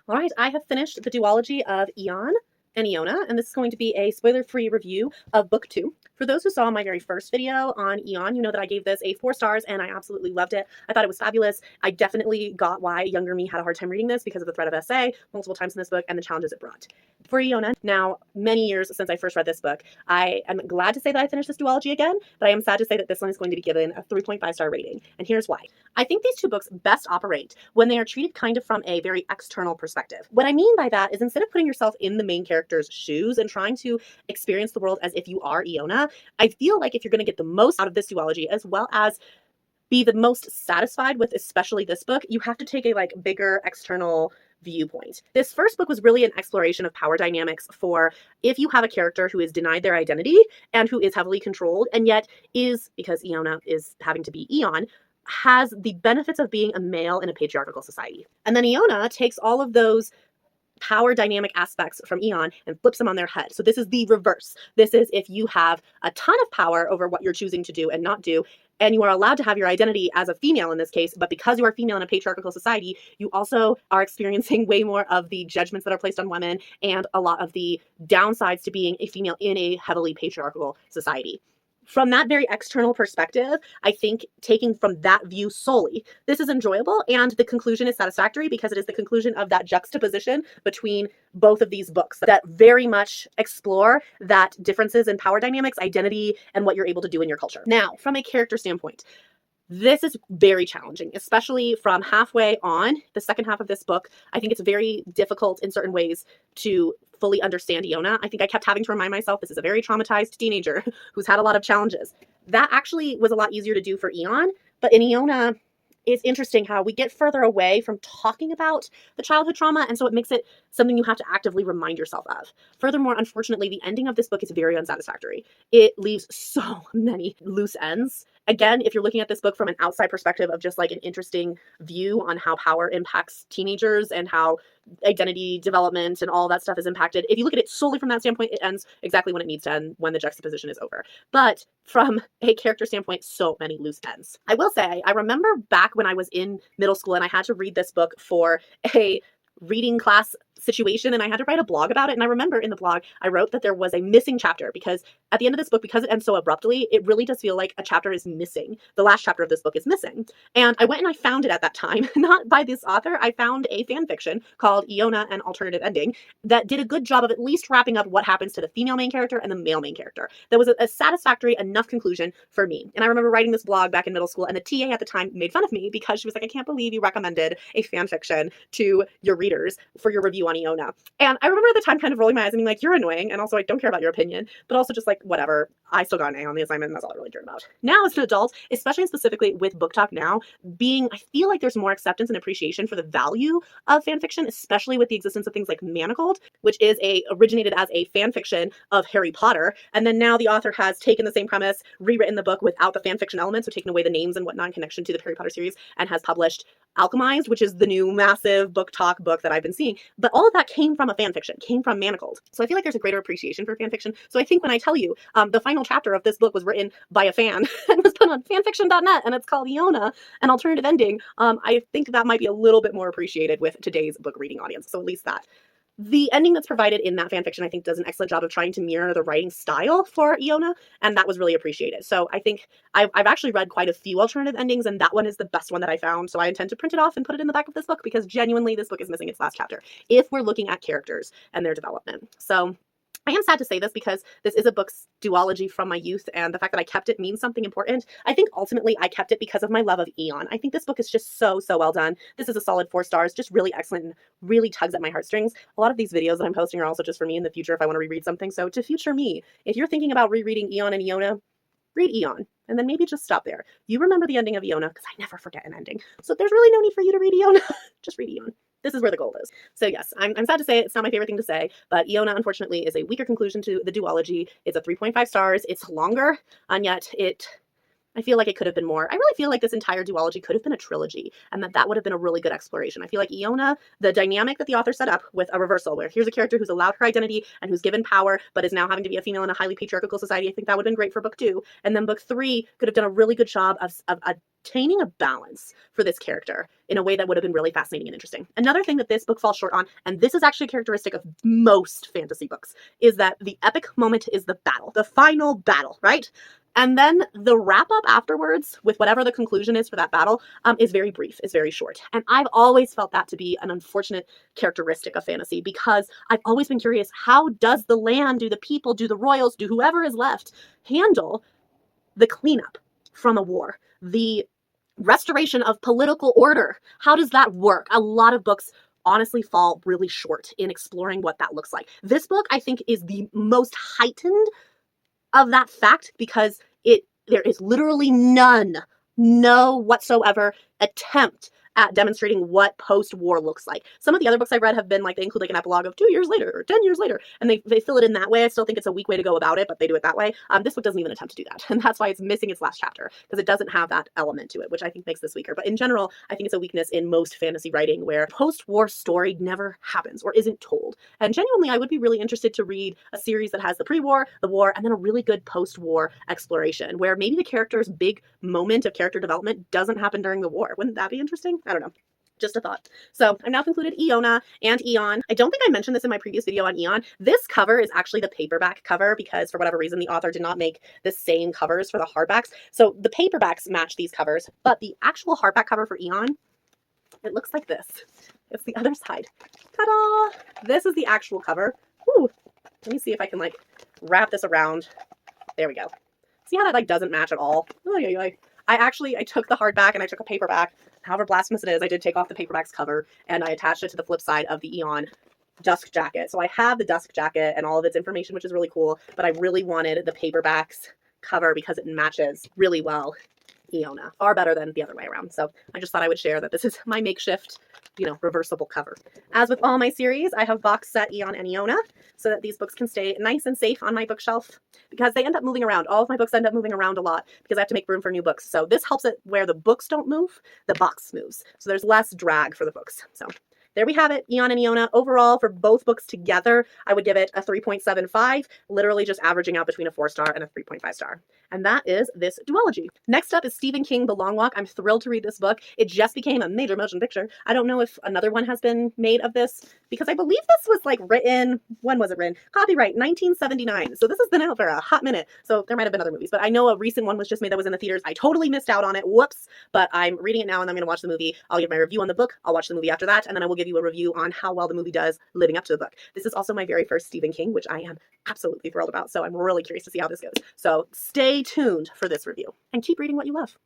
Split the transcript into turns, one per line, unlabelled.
All right, I have finished the duology of Eon and Eona, and this is going to be a spoiler-free review of book 2. For those who saw my very first video on Eon, you know that I gave this a 4 stars and I absolutely loved it. I thought it was fabulous. I definitely got why younger me had a hard time reading this because of the threat of essay multiple times in this book and the challenges it brought. For Eona, now many years since I first read this book, I am glad to say that I finished this duology again, but I am sad to say that this one is going to be given a 3.5 star rating, and here's why. I think these two books best operate when they are treated kind of from a very external perspective. What I mean by that is instead of putting yourself in the main character's shoes and trying to experience the world as if you are Eona, I feel like if you're going to get the most out of this duology as well as be the most satisfied with especially this book, you have to take a bigger external viewpoint. This first book was really an exploration of power dynamics for if you have a character who is denied their identity and who is heavily controlled and yet is, because Eona is having to be Eon, has the benefits of being a male in a patriarchal society. And then Eona takes all of those power dynamic aspects from Eon and flips them on their head. So this is the reverse. This is if you have a ton of power over what you're choosing to do and not do, and you are allowed to have your identity as a female in this case, but because you are female in a patriarchal society, you also are experiencing way more of the judgments that are placed on women and a lot of the downsides to being a female in a heavily patriarchal society. From that very external perspective, I think taking from that view solely, this is enjoyable and the conclusion is satisfactory because it is the conclusion of that juxtaposition between both of these books that very much explore that differences in power dynamics, identity, and what you're able to do in your culture. Now, from a character standpoint, this is very challenging, especially from halfway on the second half of this book. I think it's very difficult in certain ways to fully understand Eona. I think I kept having to remind myself this is a very traumatized teenager who's had a lot of challenges. That actually was a lot easier to do for Eon, but in Eona, it's interesting how we get further away from talking about the childhood trauma, and so it makes it something you have to actively remind yourself of. Furthermore, unfortunately, the ending of this book is very unsatisfactory. It leaves so many loose ends. Again, if you're looking at this book from an outside perspective of just an interesting view on how power impacts teenagers and how identity development and all that stuff is impacted, if you look at it solely from that standpoint, it ends exactly when it needs to end, when the juxtaposition is over. But from a character standpoint, so many loose ends. I will say, I remember back when I was in middle school and I had to read this book for a reading class situation and I had to write a blog about it. And I remember in the blog, I wrote that there was a missing chapter because at the end of this book, because it ends so abruptly, it really does feel like a chapter is missing. The last chapter of this book is missing. And I went and I found it at that time, not by this author. I found a fan fiction called Eona, an Alternative Ending that did a good job of at least wrapping up what happens to the female main character and the male main character. That was a satisfactory enough conclusion for me. And I remember writing this blog back in middle school and the TA at the time made fun of me because she was like, I can't believe you recommended a fan fiction to your readers for your review on Eona. And I remember at the time kind of rolling my eyes and being like, you're annoying. And also, I don't care about your opinion, but also just whatever. I still got an A on the assignment and that's all I really cared about. Now as an adult, especially and specifically with Book Talk Now, I feel like there's more acceptance and appreciation for the value of fan fiction, especially with the existence of things like Manacled, which is originated as a fan fiction of Harry Potter. And then now the author has taken the same premise, rewritten the book without the fan fiction elements, so taken away the names and whatnot in connection to the Harry Potter series, and has published Alchemized, which is the new massive Book Talk book that I've been seeing. But all of that came from a fan fiction, came from Manacled. So I feel like there's a greater appreciation for fan fiction. So I think when I tell you the final chapter of this book was written by a fan and was put on fanfiction.net and it's called Eona, an Alternative Ending, I think that might be a little bit more appreciated with today's book reading audience. So at least that. The ending that's provided in that fanfiction, I think, does an excellent job of trying to mirror the writing style for Eona, and that was really appreciated. So I think I've actually read quite a few alternative endings, and that one is the best one that I found, so I intend to print it off and put it in the back of this book, because genuinely this book is missing its last chapter, if we're looking at characters and their development. So I am sad to say this because this is a book's duology from my youth, and the fact that I kept it means something important. I think ultimately I kept it because of my love of Eon. I think this book is just so well done. This is a solid 4 stars, just really excellent and really tugs at my heartstrings. A lot of these videos that I'm posting are also just for me in the future if I want to reread something. So to future me, if you're thinking about rereading Eon and Eona, read Eon, and then maybe just stop there. You remember the ending of Eona, because I never forget an ending. So there's really no need for you to read Eona. Just read Eon. This is where the gold is. So yes, I'm sad to say it's not my favorite thing to say, but Eona, unfortunately, is a weaker conclusion to the duology. It's a 3.5 stars. It's longer, and yet it I feel like it could have been more. I really feel like this entire duology could have been a trilogy, and that would have been a really good exploration. I feel like Eona, the dynamic that the author set up with a reversal, where here's a character who's allowed her identity and who's given power, but is now having to be a female in a highly patriarchal society. I think that would have been great for book 2. And then book 3 could have done a really good job of attaining a balance for this character in a way that would have been really fascinating and interesting. Another thing that this book falls short on, and this is actually a characteristic of most fantasy books, is that the epic moment is the battle, the final battle, right? And then the wrap up afterwards, with whatever the conclusion is for that battle, is very brief, is very short. And I've always felt that to be an unfortunate characteristic of fantasy, because I've always been curious, how does the land, do the people, do the royals, do whoever is left handle the cleanup from a war, the restoration of political order? How does that work? A lot of books honestly fall really short in exploring what that looks like. This book, I think, is the most heightened of that fact, because there is literally no whatsoever attempt at demonstrating what post-war looks like. Some of the other books I've read have been like, they include like an epilogue of 2 years later or 10 years later, and they fill it in that way. I still think it's a weak way to go about it, but they do it that way. This book doesn't even attempt to do that, and that's why it's missing its last chapter, because it doesn't have that element to it, which I think makes this weaker. But in general, I think it's a weakness in most fantasy writing, where post-war story never happens or isn't told. And genuinely, I would be really interested to read a series that has the pre-war, the war, and then a really good post-war exploration, where maybe the character's big moment of character development doesn't happen during the war. Wouldn't that be interesting? I don't know. Just a thought. So I've now concluded Eona and Eon. I don't think I mentioned this in my previous video on Eon. This cover is actually the paperback cover, because for whatever reason, the author did not make the same covers for the hardbacks. So the paperbacks match these covers, but the actual hardback cover for Eon, it looks like this. It's the other side. Ta-da! This is the actual cover. Ooh. Let me see if I can like wrap this around. There we go. See how that like doesn't match at all? I took the hardback and I took a paperback. However blasphemous it is, I did take off the paperback's cover and I attached it to the flip side of the Eon dusk jacket. So I have the dusk jacket and all of its information, which is really cool, but I really wanted the paperback's cover because it matches really well Eona, far better than the other way around. So I just thought I would share that this is my makeshift, reversible cover. As with all my series, I have box set Eon and Eona so that these books can stay nice and safe on my bookshelf, because they end up moving around. All of my books end up moving around a lot because I have to make room for new books. So this helps it where the books don't move, the box moves. So there's less drag for the books. So there we have it, Eon and Eona. Overall, for both books together, I would give it a 3.75, literally just averaging out between a 4-star and a 3.5 star. And that is this duology. Next up is Stephen King, The Long Walk. I'm thrilled to read this book. It just became a major motion picture. I don't know if another one has been made of this, because I believe this was like written, when was it written? Copyright 1979. So this has been out for a hot minute. So there might have been other movies, but I know a recent one was just made that was in the theaters. I totally missed out on it. Whoops. But I'm reading it now and I'm going to watch the movie. I'll give my review on the book. I'll watch the movie after that. And then I will give you a review on how well the movie does living up to the book. This is also my very first Stephen King, which I am absolutely thrilled about. So I'm really curious to see how this goes. So stay tuned for this review and keep reading what you love.